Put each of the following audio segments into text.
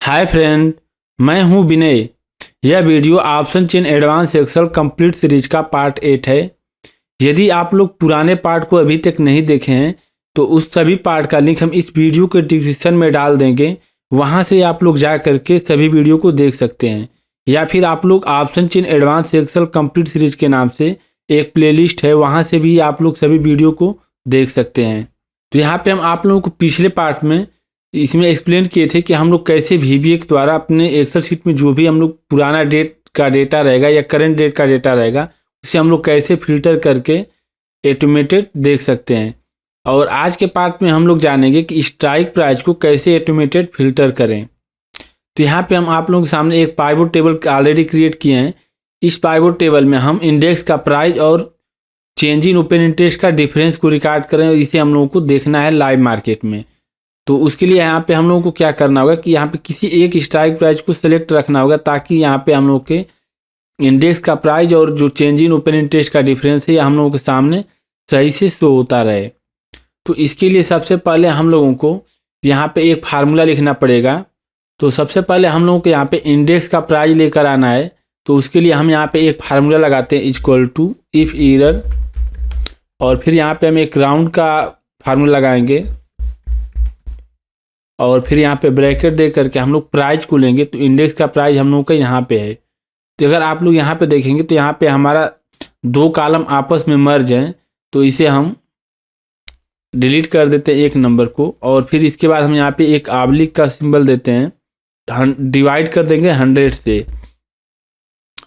Hi friend, मैं हूं विनय। यह video option chain advance Excel complete series का पार्ट 8 है। यदि आप लोग पुराने पार्ट को अभी तक नहीं देखे हैं तो उस सभी पार्ट का लिंक हम इस वीडियो के डिस्क्रिप्शन में डाल देंगे। वहां से आप लोग जा करके सभी वीडियो को देख सकते हैं, या फिर आप लोग option chain advance Excel complete series के नाम से एक प्लेलिस्ट है, वहां से भी आप लोग सभी वीडियो को देख सकते हैं। तो यहाँ पे हम आप लोगों को पिछले पार्ट में इसमें एक्सप्लेन किए थे कि हम लोग कैसे VBA के द्वारा अपने एक्सेल शीट में जो भी हम लोग पुराना डेट का डेटा रहेगा या करंट डेट का डेटा रहेगा उसे हम लोग कैसे फिल्टर करके ऑटोमेटेड देख सकते हैं। और आज के पार्ट में हम लोग जानेंगे कि स्ट्राइक प्राइस को कैसे ऑटोमेटेड फिल्टर करें। तो यहाँ पे हम आप लोगों के सामने एक पाइवोट टेबल ऑलरेडी क्रिएट किए हैं। इस पाइवोट टेबल में हम इंडेक्स का प्राइस और चेंज इन ओपन इंटरेस्ट का डिफरेंस को रिकॉर्ड करें, और इसे हम लोगों को देखना है लाइव मार्केट में। तो उसके लिए यहाँ पे हम लोगों को क्या करना होगा कि यहाँ पे किसी एक स्ट्राइक प्राइस को सेलेक्ट रखना होगा, ताकि यहाँ पे हम लोग के इंडेक्स का प्राइस और जो चेंज इन ओपन इंटरेस्ट का डिफरेंस है हम लोगों के सामने सही से शो होता रहे। तो इसके लिए सबसे पहले हम लोगों को यहाँ पे एक फार्मूला लिखना पड़ेगा। तो सबसे पहले हम लोगों को यहाँ पे इंडेक्स का प्राइस लेकर आना है। तो उसके लिए हम यहाँ पे एक फार्मूला लगाते हैं, इक्वल टू इफ एरर, और फिर यहाँ पे हम एक राउंड का फार्मूला लगाएंगे, और फिर यहाँ पे ब्रैकेट दे करके हम लोग प्राइस को लेंगे। तो इंडेक्स का प्राइस हम लोगों का यहाँ पे है। तो अगर आप लोग यहाँ पे देखेंगे तो यहाँ पे हमारा दो कॉलम आपस में मर्ज हैं, तो इसे हम डिलीट कर देते हैं एक नंबर को, और फिर इसके बाद हम यहाँ पे एक ऑब्लिक का सिंबल देते हैं, डिवाइड कर देंगे 100 से,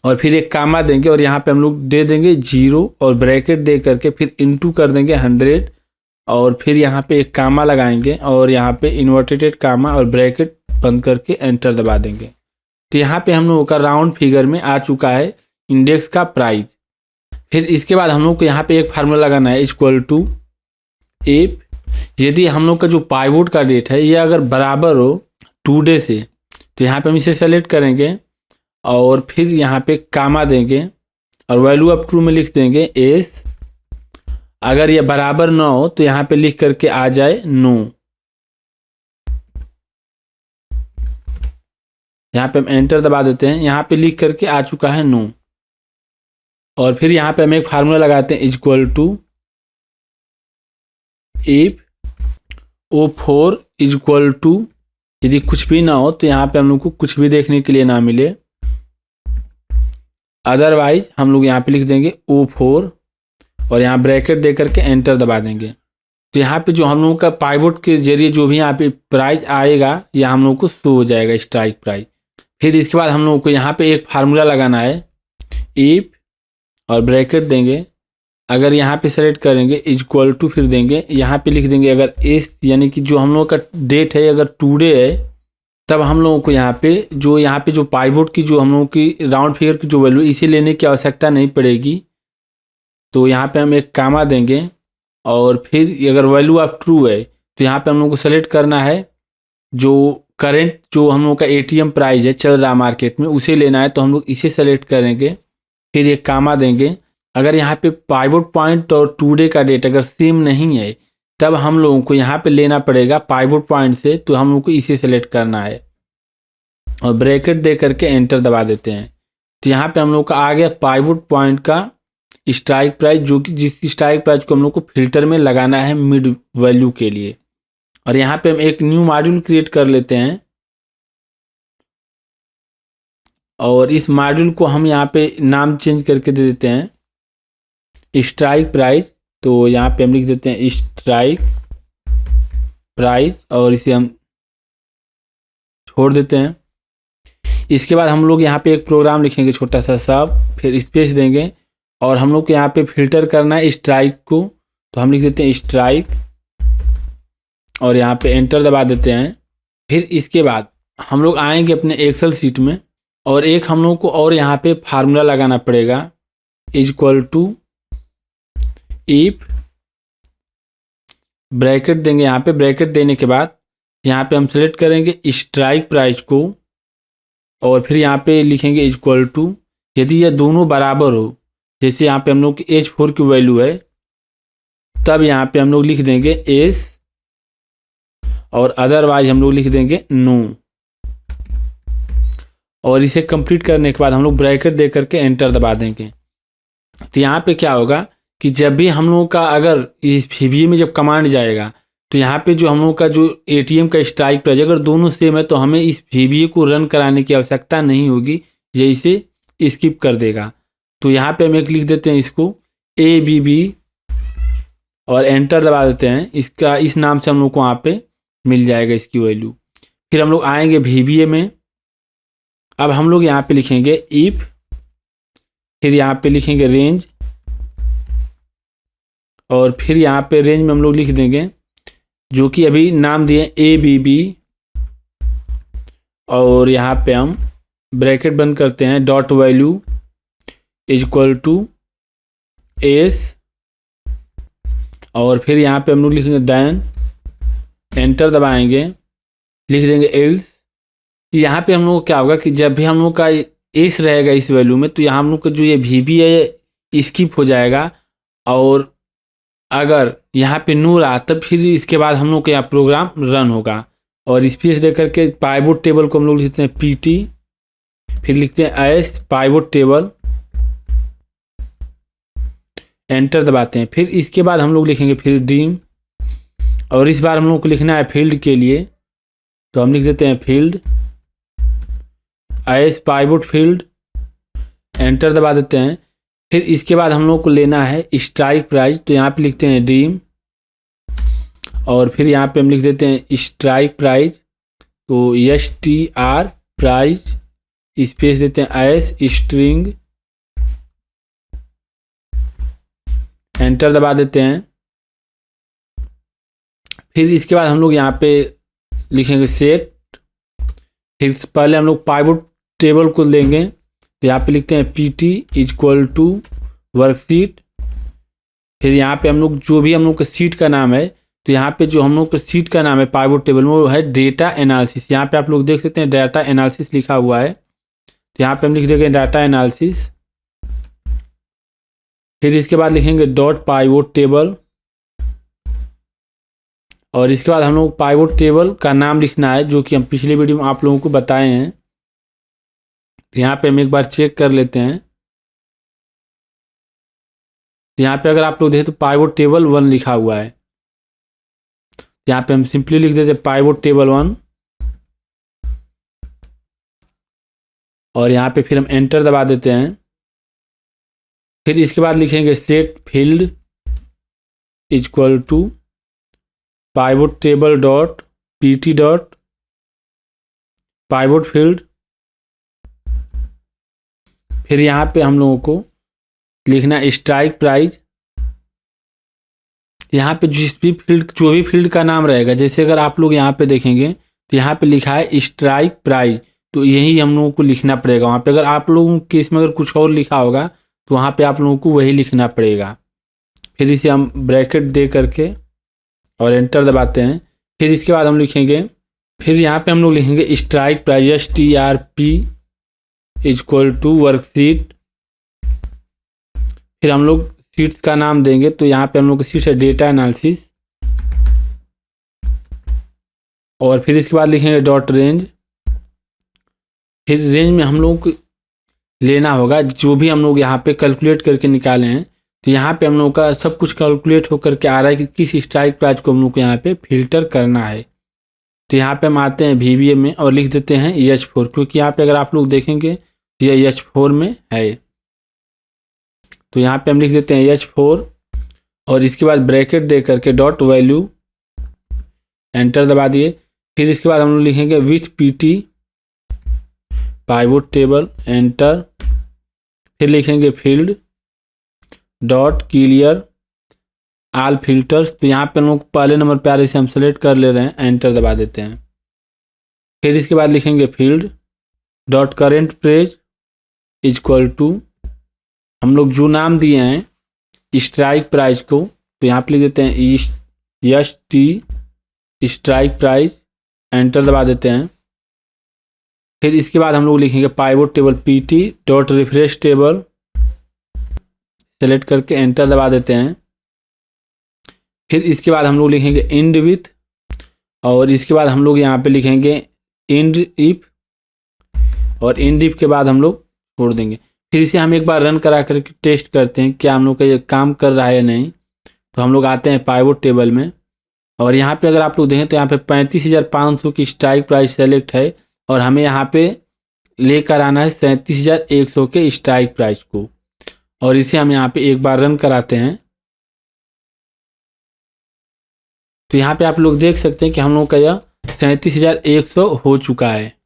और फिर एक कामा देंगे, और यहाँ पे हम लोग दे देंगे 0 और ब्रैकेट दे करके फिर इनटू कर देंगे 100, और फिर यहाँ पे एक कामा लगाएंगे, और यहाँ पे इन्वर्टेड कामा और ब्रैकेट बंद करके एंटर दबा देंगे। तो यहाँ पे हम लोगों का राउंड फिगर में आ चुका है इंडेक्स का प्राइस। फिर इसके बाद हम लोग को यहाँ पे एक फार्मूला लगाना है, इक्वल टू इफ यदि हम लोग का जो पाइवोट का डेट है ये अगर बराबर हो 2 डे से, तो यहाँ पे हम इसे सेलेक्ट करेंगे, और फिर यहाँ पे कामा देंगे, और वैल्यू ऑफ ट्रू में लिख देंगे एस। अगर ये बराबर ना हो तो यहाँ पे लिख करके आ जाए नो। यहाँ पे हम एंटर दबा देते हैं, यहाँ पे लिख करके आ चुका है नो। और फिर यहाँ पे हम एक फार्मूला लगाते हैं, equal to if O4 equal to, यदि कुछ भी ना हो तो यहाँ पे हम लोग को कुछ भी देखने के लिए ना मिले, अदरवाइज हम लोग यहाँ पे लिख देंगे O4 और यहाँ ब्रैकेट दे करके एंटर दबा देंगे। तो यहाँ पे जो हम लोगों का पाइवोट के जरिए जो भी यहाँ पे प्राइस आएगा यह हम लोग को शो हो जाएगा, स्ट्राइक प्राइस। फिर इसके बाद हम लोगों को यहाँ पे एक फार्मूला लगाना है, इफ और ब्रैकेट देंगे, अगर यहाँ पे सेलेक्ट करेंगे इक्वल टू, फिर देंगे यहाँ पे लिख देंगे अगर एस, यानी कि जो हम लोगों का डेट है अगर 2 डे है, तब हम लोगों को यहाँ पे जो पाइवोट की जो हम लोगों की राउंड फिगर की जो वैल्यू, इसे लेने की आवश्यकता नहीं पड़ेगी। तो यहाँ पे हम एक कामा देंगे, और फिर अगर वैल्यू ऑफ ट्रू है तो यहाँ पे हम लोग को सेलेक्ट करना है जो करंट जो हम लोग का ATM प्राइस है चल रहा मार्केट में, उसे लेना है। तो हम लोग इसे सेलेक्ट करेंगे, फिर एक कामा देंगे। अगर यहाँ पे पाइवोट पॉइंट और 2 डे का डेट अगर सेम नहीं है, तब हम लोगों को यहाँ पे लेना पड़ेगा पाइवोट पॉइंट से, तो हम लोग को इसे सेलेक्ट करना है, और ब्रैकेट दे करके एंटर दबा देते हैं। तो यहाँ पे हम लोग का आ गया पाइवोट पॉइंट का स्ट्राइक प्राइस, जो कि जिस स्ट्राइक प्राइस को हम लोग को फिल्टर में लगाना है मिड वैल्यू के लिए। और यहाँ पे हम एक न्यू मॉड्यूल क्रिएट कर लेते हैं, और इस मॉड्यूल को हम यहाँ पे नाम चेंज करके दे देते हैं स्ट्राइक प्राइस। तो यहाँ पे हम लिख देते हैं स्ट्राइक प्राइस, और इसे हम छोड़ देते हैं। इसके बाद हम लोग यहाँ पे एक प्रोग्राम लिखेंगे छोटा सा सब, फिर स्पेस देंगे, और हम लोग को यहाँ पे फिल्टर करना है स्ट्राइक को। तो हम लिख देते हैं स्ट्राइक, और यहाँ पे एंटर दबा देते हैं। फिर इसके बाद हम लोग आएंगे अपने एक्सेल सीट में, और एक हम लोग को और यहाँ पे फार्मूला लगाना पड़ेगा, इक्वल टू इफ ब्रैकेट देंगे। यहाँ पे ब्रैकेट देने के बाद यहाँ पे हम सेलेक्ट करेंगे स्ट्राइक प्राइस को, और फिर यहाँ पे लिखेंगे इक्वल टू, यदि यह दोनों बराबर हो, जैसे यहाँ पे हम लोग की H4 की वैल्यू है, तब यहाँ पे हम लोग लिख देंगे एस, और अदरवाइज हम लोग लिख देंगे नो। और इसे कंप्लीट करने के बाद हम लोग ब्रैकेट दे करके एंटर दबा देंगे। तो यहाँ पे क्या होगा कि जब भी हम लोगों का अगर इस VBA में जब कमांड जाएगा तो यहाँ पे जो हम लोग का जो ATM का स्ट्राइक प्राइस अगर दोनों सेम है तो हमें इस VBA को रन कराने की आवश्यकता नहीं होगी, ये इसे स्किप कर देगा। तो यहाँ पे हम एक लिख देते हैं इसको ABB और एंटर दबा देते हैं। इसका इस नाम से हम लोग को वहाँ पे मिल जाएगा इसकी वैल्यू। फिर हम लोग आएंगे VBA में। अब हम लोग यहाँ पे लिखेंगे इफ, फिर यहाँ पे लिखेंगे रेंज, और फिर यहाँ पे रेंज में हम लोग लिख देंगे जो कि अभी नाम दिए ABB, और यहाँ पे हम ब्रैकेट बंद करते हैं, dot value equal to S, और फिर यहाँ पे हम लोग लिखेंगे देन, एंटर दबाएंगे, लिख देंगे एल्स। यहाँ पे हम लोग को क्या होगा कि जब भी हम लोग का एस रहेगा इस वैल्यू में तो यहाँ हम लोग का जो ये VB है स्किप हो जाएगा, और अगर यहाँ पे नो रहा तब फिर इसके बाद हम लोग का यहाँ प्रोग्राम रन होगा। और स्पेस दे करके पाइवोट टेबल को हम लोग लिखते हैं PT, फिर लिखते हैं एस पाइवोट टेबल, एंटर दबाते हैं। फिर इसके बाद हम लोग लिखेंगे फिर ड्रीम, और इस बार हम लोग को लिखना है फील्ड के लिए, तो हम लिख देते हैं field S pivot field, enter दबा देते हैं। फिर इसके बाद हम लोग को लेना है स्ट्राइक प्राइस, तो यहाँ पे लिखते हैं ड्रीम, और फिर यहाँ पे हम लिख देते हैं स्ट्राइक प्राइस, तो STR प्राइस, स्पेस देते हैं एस स्ट्रिंग, एंटर दबा देते हैं। फिर इसके बाद हम लोग यहाँ पे लिखेंगे सेट, फिर पहले हम लोग पाइवोट टेबल को लेंगे, तो यहाँ पे लिखते हैं PT इक्वल टू वर्कशीट, फिर यहाँ पे हम लोग जो भी हम लोग का सीट का नाम है, तो यहाँ पे जो हम लोग का सीट का नाम है पाइवोट टेबल में वो है डेटा एनालिसिस। यहाँ पे आप लोग देख सकते हैं डाटा एनालिसिस लिखा हुआ है, तो यहाँ पे हम लिख देंगे डाटा एनालिसिस। फिर इसके बाद लिखेंगे डॉट पाइवोट टेबल, और इसके बाद हम लोग पाइवोट टेबल का नाम लिखना है जो कि हम पिछले वीडियो में आप लोगों को बताए हैं। यहाँ पे हम एक बार चेक कर लेते हैं, यहाँ पे अगर आप लोग देखें तो पाइवोट टेबल 1 लिखा हुआ है। यहाँ पे हम सिंपली लिख देते हैं पाइवोट टेबल 1, और यहाँ पे फिर हम एंटर दबा देते हैं। फिर इसके बाद लिखेंगे set field equal to pivot table dot PT dot pivot field. फिर यहाँ पे हम लोगों को लिखना स्ट्राइक प्राइस। यहाँ पे जो भी फील्ड का नाम रहेगा, जैसे अगर आप लोग यहाँ पे देखेंगे तो यहाँ पे लिखा है स्ट्राइक प्राइस, तो यही हम लोगों को लिखना पड़ेगा। वहाँ पे अगर आप लोगों के केस में अगर कुछ और लिखा होगा तो वहाँ पे आप लोगों को वही लिखना पड़ेगा। फिर इसे हम ब्रैकेट दे करके और एंटर दबाते हैं। फिर इसके बाद हम लिखेंगे, फिर यहाँ पे हम लोग लिखेंगे strike price STRP equal to worksheet. फिर हम लोग सीट्स का नाम देंगे, तो यहाँ पे हम लोग सीट है डेटा एनालिसिस, और फिर इसके बाद लिखेंगे डॉट रेंज। फिर रेंज में हम लोग को लेना होगा जो भी हम लोग यहाँ पे कैलकुलेट करके निकाले हैं, तो यहाँ पे हम लोग का सब कुछ कैलकुलेट होकर के आ रहा है कि किस स्ट्राइक प्राइस को हम लोग को यहाँ पे फिल्टर करना है। तो यहाँ पे हम आते हैं VBA में और लिख देते हैं H4, क्योंकि यहाँ पे अगर आप लोग देखेंगे तो यह H4 में है। तो यहाँ पे हम लिख देते हैं H4, और इसके बाद ब्रैकेट दे करके डॉट वैल्यू, एंटर दबा दिए। फिर इसके बाद हम लोग लिखेंगे with PT pivot table, enter. फिर लिखेंगे field dot clear all filters, तो यहाँ पे हम लोग पहले नंबर पे आ रहे से हम सेलेक्ट कर ले रहे हैं, एंटर दबा देते हैं। फिर इसके बाद लिखेंगे field dot current page equal to, हम लोग जो नाम दिए हैं स्ट्राइक प्राइस को, तो यहाँ पे लिख देते हैं ST स्ट्राइक प्राइस, एंटर दबा देते हैं। फिर इसके बाद हम लोग लिखेंगे pivot table PT dot refresh table, select करके एंटर दबा देते हैं। फिर इसके बाद हम लोग लिखेंगे इंड विथ, और इसके बाद हम लोग यहाँ पे लिखेंगे इंड इफ, और इन डिप के बाद हम लोग छोड़ देंगे। फिर इसे हम एक बार रन करा करके टेस्ट करते हैं क्या हम लोग का ये काम कर रहा है या नहीं। तो हम लोग आते हैं पाइवोट टेबल में, और यहाँ पे अगर आप लोग देखें तो यहाँ पे 35,500 की स्ट्राइक प्राइस सेलेक्ट है, और हमें यहाँ पे लेकर आना है 37,100 के स्ट्राइक प्राइस को। और इसे हम यहाँ पे एक बार रन कराते हैं। तो यहाँ पे आप लोग देख सकते हैं कि हम लोगों का यह 37,100 हो चुका है।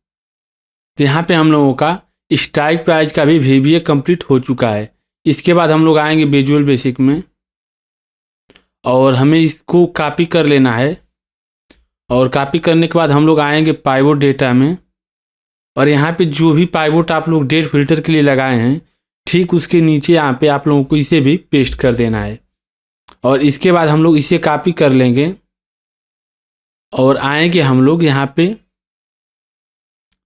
तो यहाँ पे हम लोगों का स्ट्राइक प्राइस का भी VBA कंप्लीट हो चुका है। इसके बाद हम लोग आएंगे विजुअल बेसिक में, और हमें इसको कॉपी कर लेना है। और कॉपी करने के बाद हम लोग आएंगे पाइवोट डेटा में, और यहाँ पे जो भी पाइवोट आप लोग डेट फिल्टर के लिए लगाए हैं ठीक उसके नीचे यहाँ पे आप लोगों को इसे भी पेस्ट कर देना है। और इसके बाद हम लोग इसे कॉपी कर लेंगे और आएंगे हम लोग यहाँ पे,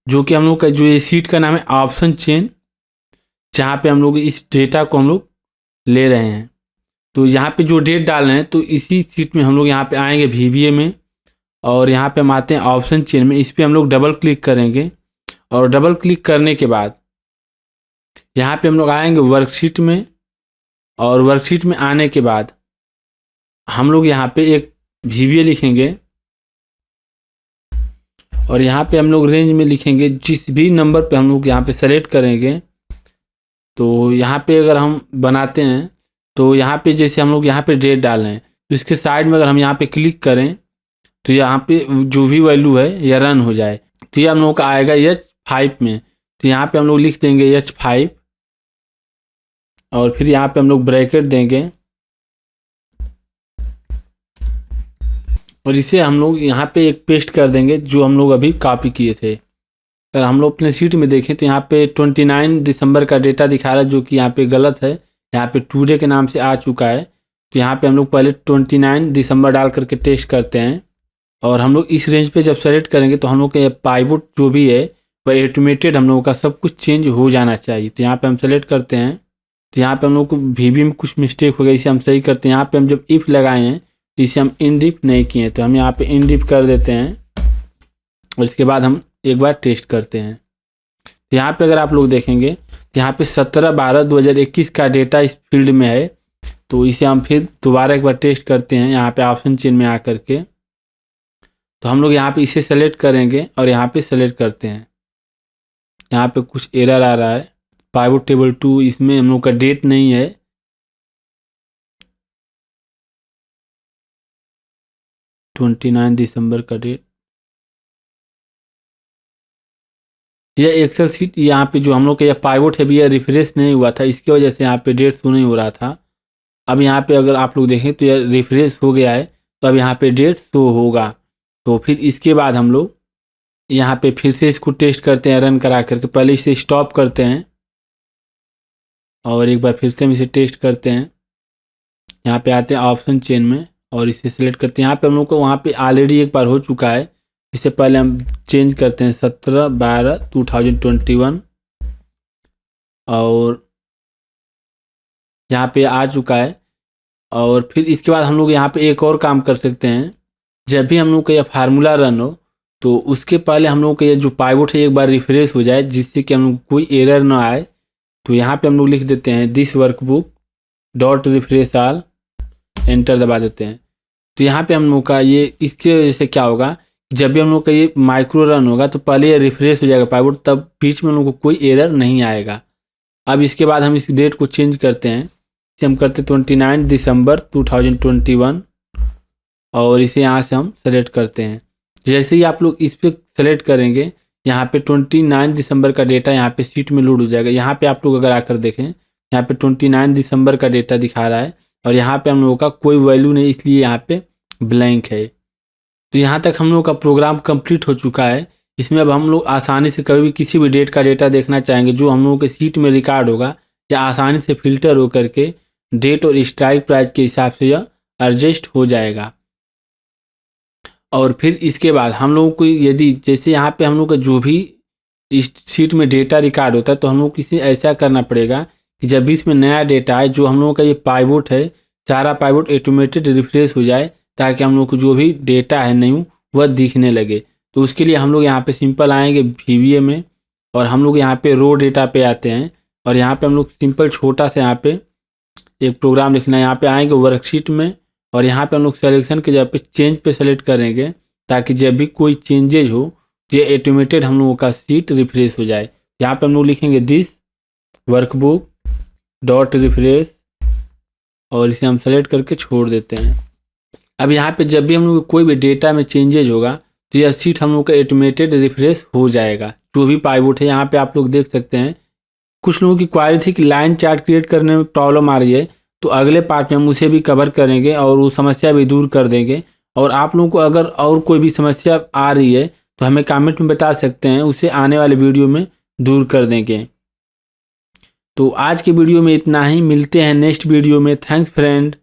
जो कि हम लोग का जो ये सीट का नाम है ऑप्शन चेन, जहाँ पे हम लोग इस डेटा को हम लोग ले रहे हैं। तो यहाँ पे जो डेट डाल रहे हैं तो इसी सीट में हम लोग यहाँ पे आएंगे VBA में, और यहाँ पे हम आते हैं ऑप्शन चेन में। इस पर हम लोग डबल क्लिक करेंगे, और डबल क्लिक करने के बाद यहाँ पे हम लोग आएंगे वर्कशीट में, और वर्कशीट में आने के बाद हम लोग यहाँ पे एक VBA लिखेंगे, और यहाँ पे हम लोग रेंज में लिखेंगे जिस भी नंबर पे हम लोग यहाँ पे सेलेक्ट करेंगे। तो यहाँ पे अगर हम बनाते हैं तो यहाँ पे जैसे हम लोग यहाँ पे डेट डाल रहे हैं तो इसके साइड में अगर हम यहाँ पे क्लिक करें तो यहाँ पे जो भी वैल्यू है यह रन हो जाए। तो ये हम लोग का आएगा H5 में। तो यहाँ पे हम लोग लिख देंगे H5, और फिर यहाँ पे हम लोग ब्रैकेट देंगे, और इसे हम लोग यहाँ पे एक पेस्ट कर देंगे जो हम लोग अभी कॉपी किए थे। अगर हम लोग अपने सीट में देखें तो यहाँ पे 29 दिसंबर का डेटा दिखा रहा है, जो कि यहाँ पे गलत है। यहाँ पे टुडे के नाम से आ चुका है। तो यहाँ पे हम लोग पहले 29 दिसंबर डाल करके टेस्ट करते हैं, और हम लोग इस रेंज पे जब सेलेक्ट करेंगे तो हम लोग का पाइवोट जो भी है वह ऑटोमेटेड हम लोगों का सब कुछ चेंज हो जाना चाहिए। तो यहाँ पे हम सेलेक्ट करते हैं, तो यहाँ पे हम लोग को VBA में कुछ मिस्टेक हो गया, इसे हम सही करते हैं। यहाँ पे हम जब इफ़ लगाए हैं तो इसे हम इन डिप नहीं किए, तो हम यहाँ पे इन डिप कर देते हैं, और इसके बाद हम एक बार टेस्ट करते हैं। तो यहाँ पे अगर आप लोग देखेंगे तो यहाँ पे 17/12/2021 का डेटा इस फील्ड में है। तो इसे हम फिर दोबारा एक बार टेस्ट करते हैं यहाँ पे ऑप्शन चेन में आकर के। तो हम लोग यहाँ पे इसे सेलेक्ट करेंगे और यहाँ पे सेलेक्ट करते हैं। यहाँ पे कुछ एरर आ रहा है, पाइवोट टेबल 2 इसमें हम लोग का डेट नहीं है। $29 दिसंबर का डेट, यह एक्सेल सीट यहाँ पे जो हम लोग का यह पाइवोट है भी यह रिफ्रेश नहीं हुआ था, इसकी वजह से यहाँ पे डेट शो नहीं हो रहा था। अब यहाँ पे अगर आप लोग देखें तो यह रिफ्रेश हो गया है, तो अब यहाँ पे डेट शो होगा। तो फिर इसके बाद हम लोग यहाँ पे फिर से इसको टेस्ट करते हैं रन करा करके। पहले इसे स्टॉप करते हैं और एक बार फिर से हम इसे टेस्ट करते हैं। यहाँ पे आते हैं ऑप्शन चेन में और इसे सिलेक्ट करते हैं। यहाँ पे हम लोग को वहाँ पे ऑलरेडी एक बार हो चुका है, इससे पहले हम चेंज करते हैं 17/12/2021 और यहाँ पे आ चुका है। और फिर इसके बाद हम लोग यहाँ पे एक और काम कर सकते हैं, जब भी हम लोग का यह फार्मूला रन हो तो उसके पहले हम लोग का ये जो पाइवोट है एक बार रिफ्रेश हो जाए, जिससे कि हम लोग कोई एरर ना आए। तो यहाँ पे हम लोग लिख देते हैं this workbook dot refresh all, enter दबा देते हैं। तो यहाँ पे हम लोग का ये इसके वजह से क्या होगा, जब भी हम लोग का ये माइक्रो रन होगा तो पहले ये रिफ्रेश हो जाएगा पाइवोट, तब बीच में हम लोग को कोई एरर नहीं आएगा। अब इसके बाद हम इस डेट को चेंज करते हैं, इसे हम करते 29 दिसंबर 2021 और इसे यहाँ से हम सेलेक्ट करते हैं। जैसे ही आप लोग इस पर सेलेक्ट करेंगे यहाँ पे 29 दिसंबर का डेटा यहाँ पे सीट में लोड हो जाएगा। यहाँ पे आप लोग अगर आकर देखें यहाँ पे 29 दिसंबर का डेटा दिखा रहा है और यहाँ पे हम लोगों का कोई वैल्यू नहीं, इसलिए यहाँ पे ब्लैंक है। तो यहाँ तक हम लोग का प्रोग्राम कंप्लीट हो चुका है। इसमें अब हम लोग आसानी से कभी भी किसी भी डेट का डेटा देखना चाहेंगे जो हम लोगों के सीट में रिकॉर्ड होगा, या आसानी से फिल्टर हो करके डेट और स्ट्राइक प्राइस के हिसाब से यह एडजस्ट हो जाएगा। और फिर इसके बाद हम लोगों को यदि जैसे यहाँ पे हम लोग का जो भी इस सीट में डेटा रिकॉर्ड होता है तो हम लोग किसी ऐसा करना पड़ेगा कि जब भी इसमें नया डेटा है, जो हम लोगों का ये पाइवोट है, सारा पाइवोट ऑटोमेटेड रिफ्रेश हो जाए, ताकि हम लोग को जो भी डेटा है न्यू वह दिखने लगे। तो उसके लिए हम लोग यहाँ पे सिंपल आएंगे VBA में और हम लोग यहाँ पे रो डेटा पे आते हैं और यहाँ पे हम लोग सिंपल छोटा सा यहाँ पे एक प्रोग्राम लिखना है। यहाँ पे आएंगे वर्कशीट में और यहाँ पे हम लोग सेलेक्शन के जगह पे चेंज पे सेलेक्ट करेंगे ताकि जब भी कोई चेंजेज हो ये ऑटोमेटेड हम लोगों का सीट रिफ्रेश हो जाए। यहाँ पे हम लोग लिखेंगे दिस वर्कबुक डॉट रिफ्रेश और इसे हम सेलेक्ट करके छोड़ देते हैं। अब यहाँ पे जब भी हम लोग कोई भी डेटा में चेंजेज होगा तो यह सीट हम लोग का ऑटोमेटेड रिफ्रेश हो जाएगा। जो भी पाइवोट है यहाँ पे आप लोग देख सकते हैं। कुछ लोगों की क्वारी थी कि लाइन चार्ट क्रिएट करने में प्रॉब्लम आ रही है, तो अगले पार्ट में हम उसे भी कवर करेंगे और वो समस्या भी दूर कर देंगे। और आप लोगों को अगर और कोई भी समस्या आ रही है तो हमें कमेंट में बता सकते हैं, उसे आने वाले वीडियो में दूर कर देंगे। तो आज के वीडियो में इतना ही, मिलते हैं नेक्स्ट वीडियो में। Thanks friend.